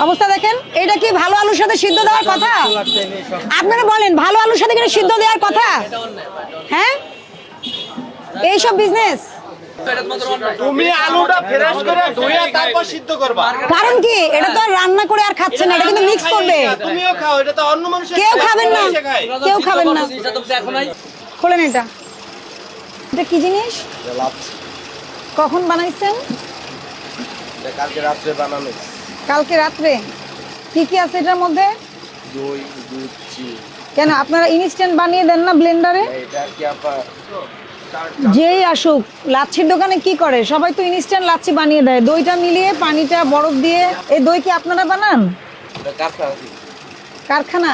অবস্থা দেখেন, এটা কি ভালো আলুর সাথে সিদ্ধ দেওয়ার কথা? আপনারা বলেন, ভালো আলুর সাথে কি সিদ্ধ দেওয়ার কথা? হ্যাঁ, এইসব বিজনেস। তুমি আলুটা ফ্রেশ করে ধুইয়া তারপর সিদ্ধ করবা। কারণ কি, এটা তো আর রান্না করে আর খাচ্ছে না, এটা কিন্তু মিক্স করবে। তুমিও খাও, এটা তো অন্য মানুষ কেউ খাবেন না, কেউ খাবেন না। খোলেন এটা, এটা কি জিনিস? কখন বানাইছেন? কালকে রাত্রে বানানো। কালকে রাত্রে। কি কি আছে এটার মধ্যে? দই, দুধ, চিনি। কেন আপনারা ইনস্ট্যান্ট বানিয়ে দেন না ব্লেন্ডারে? এটা কি আপা যেই আসুক, লাচ্ছির দোকানে কি করে, সবাই তো ইনস্ট্যান্ট লাচ্ছি বানিয়ে দেয়, দইটা মিলিয়ে পানিটা বরফ দিয়ে। এই দই কি আপনারা বানান? কারখানা?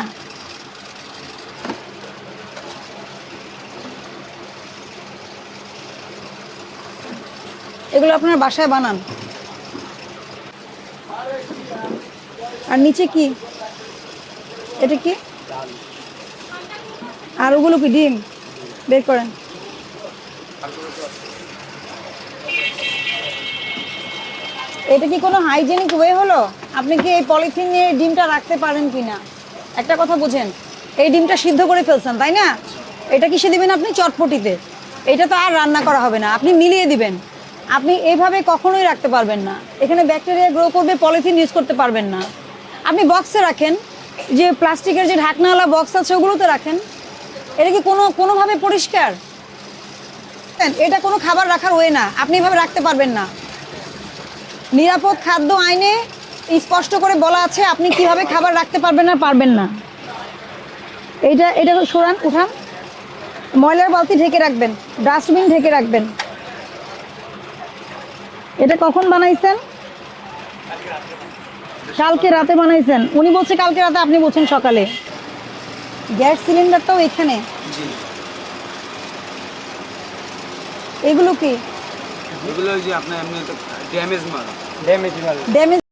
এগুলো আপনার বাসায় বানান? আর নিচে কি, এটা কি? আর ওগুলো কি ডিম? বের করেন। এটা কি কোনো হাইজেনিক ওয়ে হলো? আপনি কি এই পলিথিন নিয়ে ডিমটা রাখতে পারেন কিনা একটা কথা বুঝেন। এই ডিমটা সিদ্ধ করে ফেলছেন, তাই না? এটা কিসে দিবেন আপনি? চটপটিতে। এটা তো আর রান্না করা হবে না, আপনি মিলিয়ে দিবেন। আপনি এইভাবে কখনোই রাখতে পারবেন না, এখানে ব্যাকটেরিয়া গ্রো করবে, পলিথিন ইউজ করতে পারবেন না। আপনি বক্সে রাখেন, যে প্লাস্টিকের যে ঢাকনাওয়ালা বক্স আছে ওগুলোতে রাখেন। এটা কি কোনোভাবে পরিষ্কার? এটা কোনো খাবার রাখার ওয়ে না, আপনি এভাবে রাখতে পারবেন না। নিরাপদ খাদ্য আইনে স্পষ্ট করে বলা আছে আপনি কিভাবে খাবার রাখতে পারবেন না পারবেন না। এটা সরান, উঠান। ময়লার বালতি ঢেকে রাখবেন, ডাস্টবিন ঢেকে রাখবেন। এটা কখন বানাইছেন? কালকে রাতে বানাইছেন। উনি বলছে কালকে রাতে, আপনি বলছেন সকালে। গ্যাস সিলিন্ডারটাও এখানে। এগুলো কি? এগুলো যে আপনার এমনি ড্যামেজ মাল। ড্যামেজ